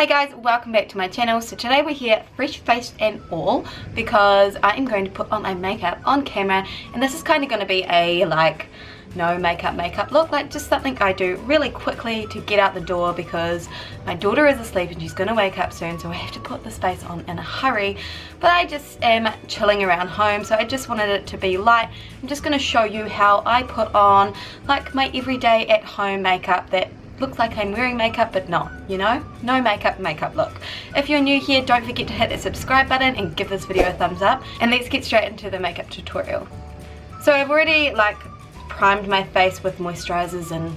Hey guys, welcome back to my channel. So today we're here fresh faced and all because I am going to put on my makeup on camera, and this is kind of going to be a like no makeup look, like just something I do really quickly to get out the door because my daughter is asleep and she's going to wake up soon, so I have to put this face on in a hurry. But I just am chilling around home, so I just wanted it to be light. I'm just going to show you how I put on like my everyday at home makeup that looks like I'm wearing makeup but not, you know, no makeup look. If you're new here, don't forget to hit the subscribe button and give this video a thumbs up, and let's get straight into the makeup tutorial. So I've already like primed my face with moisturizers and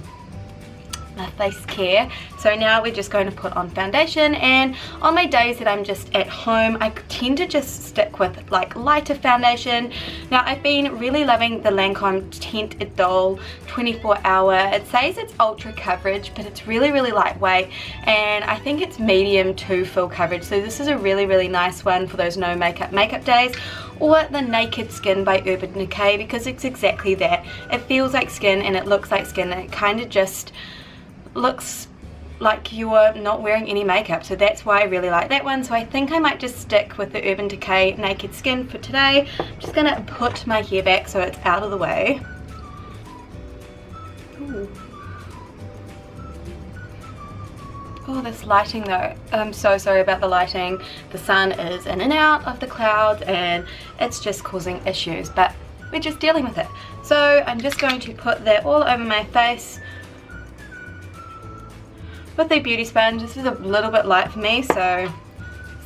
my face care, so now we're just going to put on foundation. And on my days that I'm just at home, I tend to just stick with like lighter foundation. Now I've been really loving the Lancome Tint Idole 24 hour. It says it's ultra coverage, but it's really lightweight, and I think it's medium to full coverage, so this is a really nice one for those no makeup days. Or the Naked Skin by Urban Decay, because it's exactly that. It feels like skin and it looks like skin, and it kind of just looks like you're not wearing any makeup, so that's why I really like that one. So I think I might just stick with the Urban Decay Naked Skin for today. I'm just gonna put my hair back so it's out of the way. Ooh. Oh, this lighting though, I'm so sorry about the lighting. The sun is in and out of the clouds and it's just causing issues, but we're just dealing with it. So I'm just going to put that all over my face with a beauty sponge. This is a little bit light for me, so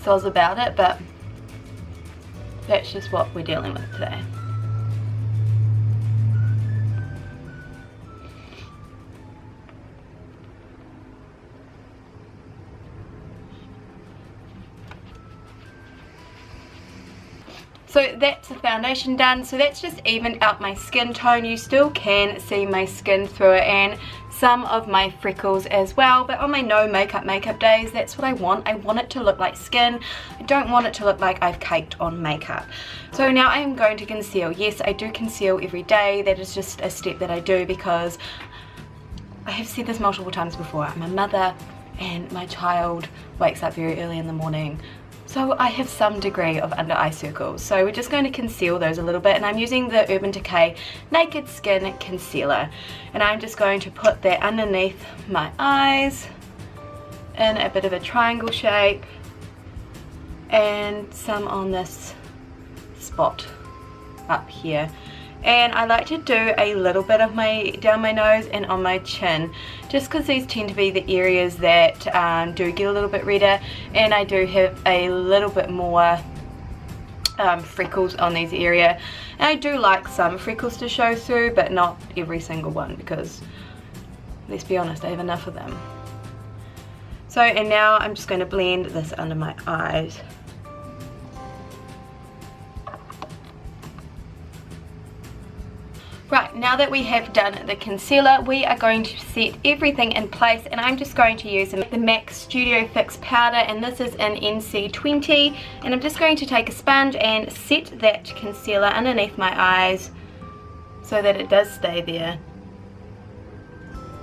soz about it, but that's just what we're dealing with today. So that's the foundation done. So that's just evened out my skin tone. You still can see my skin through it and some of my freckles as well, but on my no makeup days, that's what I want. I want it to look like skin. I don't want it to look like I've caked on makeup. So now I am going to conceal. Yes, I do conceal every day. That is just a step that I do because I have said this multiple times before. I'm a mother and my child wakes up very early in the morning, so I have some degree of under eye circles. So we're just going to conceal those a little bit, and I'm using the Urban Decay Naked Skin Concealer, and I'm just going to put that underneath my eyes in a bit of a triangle shape, and some on this spot up here. And I like to do a little bit of my down my nose and on my chin, just because these tend to be the areas that do get a little bit redder, and I do have a little bit more freckles on these area, and I do like some freckles to show through, but not every single one, because let's be honest, I have enough of them. So, and now I'm just going to blend this under my eyes. Right, now that we have done the concealer, we are going to set everything in place, and I'm just going to use the MAC Studio Fix powder, and this is in NC20, and I'm just going to take a sponge and set that concealer underneath my eyes so that it does stay there.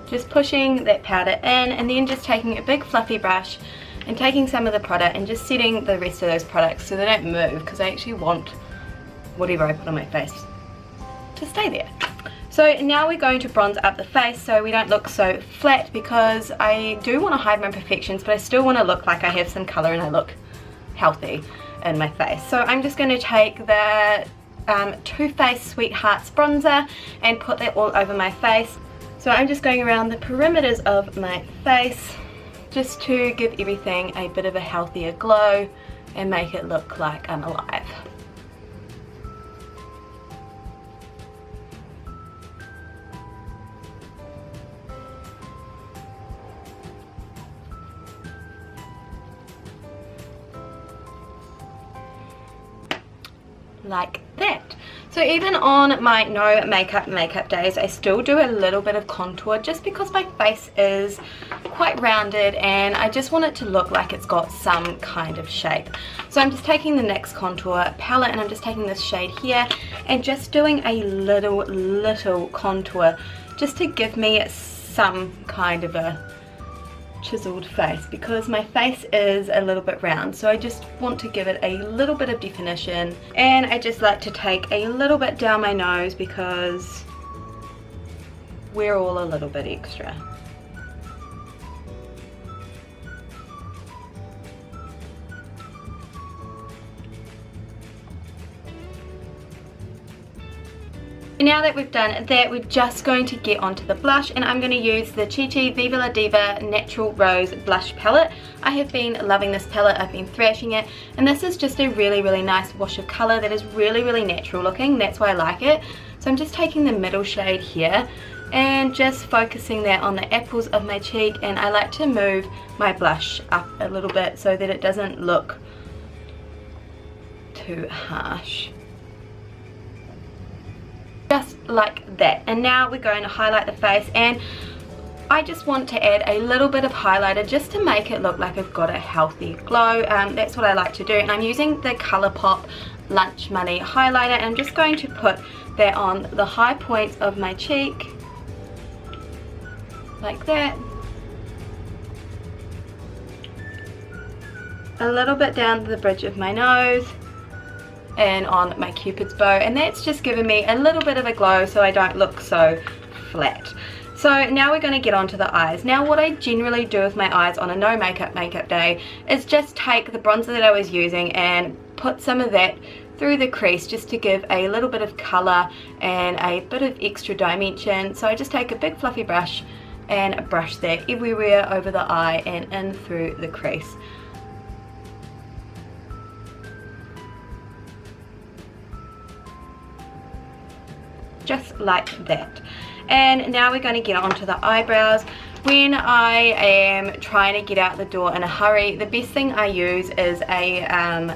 Just pushing that powder in, and then just taking a big fluffy brush and taking some of the product and just setting the rest of those products so they don't move, because I actually want whatever I put on my face to stay there. So now we're going to bronze up the face so we don't look so flat, because I do want to hide my imperfections, but I still want to look like I have some colour and I look healthy in my face. So I'm just going to take the Too Faced Sweethearts bronzer and put that all over my face. So I'm just going around the perimeters of my face just to give everything a bit of a healthier glow and make it look like I'm alive. Like that. So even on my no makeup days, I still do a little bit of contour, just because my face is quite rounded and I just want it to look like it's got some kind of shape. So I'm just taking the NYX contour palette, and I'm just taking this shade here and just doing a little contour just to give me some kind of a chiseled face because my face is a little bit round, so I just want to give it a little bit of definition. And I just like to take a little bit down my nose because we're all a little bit extra. Now that we've done that, we're just going to get onto the blush, and I'm going to use the Viva La Diva Natural Rose Blush Palette. I have been loving this palette, I've been thrashing it, and this is just a really nice wash of colour that is really natural looking. That's why I like it. So I'm just taking the middle shade here and just focusing that on the apples of my cheek, and I like to move my blush up a little bit so that it doesn't look too harsh. Just like that. And now we're going to highlight the face, and I just want to add a little bit of highlighter just to make it look like I've got a healthy glow. That's what I like to do, and I'm using the Colourpop Lunch Money highlighter, and I'm just going to put that on the high points of my cheek like that, a little bit down the bridge of my nose, and on my cupid's bow, and that's just giving me a little bit of a glow so I don't look so flat. So now we're going to get onto the eyes. Now what I generally do with my eyes on a no makeup day is just take the bronzer that I was using and put some of that through the crease just to give a little bit of colour and a bit of extra dimension. So I just take a big fluffy brush and brush that everywhere over the eye and in through the crease. Just like that. And now we're going to get onto the eyebrows. When I am trying to get out the door in a hurry, the best thing I use is a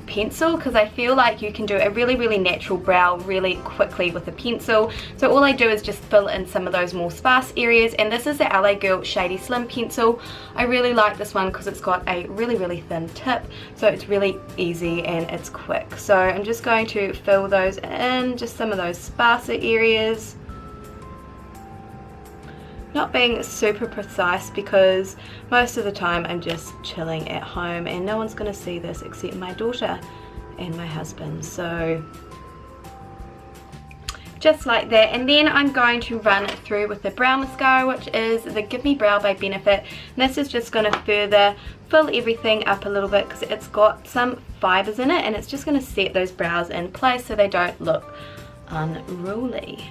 pencil, because I feel like you can do a really natural brow really quickly with a pencil. So all I do is just fill in some of those more sparse areas, and this is the LA Girl Shady Slim Pencil. I really like this one because it's got a really thin tip, so it's really easy and it's quick. So I'm just going to fill those in, just some of those sparser areas. Not being super precise because most of the time I'm just chilling at home and no one's going to see this except my daughter and my husband. So just like that. And then I'm going to run through with the brow mascara, which is the Give Me Brow by Benefit. And this is just going to further fill everything up a little bit because it's got some fibers in it, and it's just going to set those brows in place so they don't look unruly.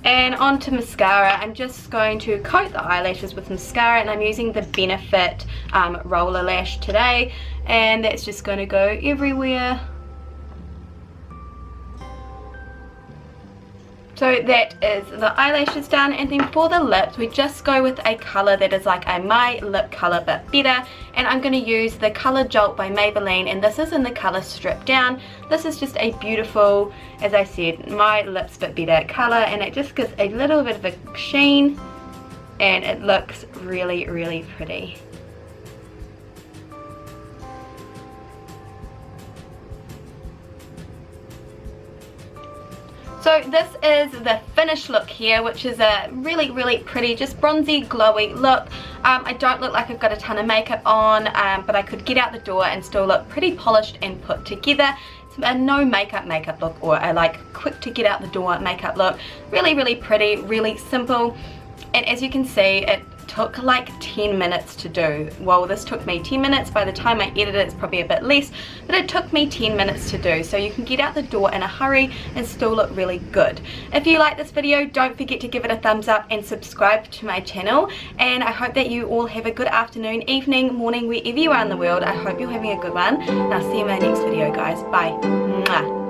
And onto mascara. I'm just going to coat the eyelashes with mascara, and I'm using the Benefit roller lash today, and that's just going to go everywhere. So that is the eyelashes done. And then for the lips, we just go with a colour that is like a my lip colour but better, and I'm going to use the colour Jolt by Maybelline, and this is in the colour Strip Down. This is just a beautiful, as I said, my lips but better colour, and it just gives a little bit of a sheen and it looks really pretty. So this is the finished look here, which is a really pretty, just bronzy, glowy look. I don't look like I've got a ton of makeup on, but I could get out the door and still look pretty polished and put together. It's a no makeup look, or a like quick to get out the door makeup look. Really pretty, really simple. And as you can see, it took like 10 minutes to do. Well, this took me 10 minutes. By the time I edit it, it's probably a bit less, but it took me 10 minutes to do. So you can get out the door in a hurry and still look really good. If you like this video, don't forget to give it a thumbs up and subscribe to my channel. And I hope that you all have a good afternoon, evening, morning, wherever you are in the world. I hope you're having a good one. And I'll see you in my next video, guys. Bye. Mwah.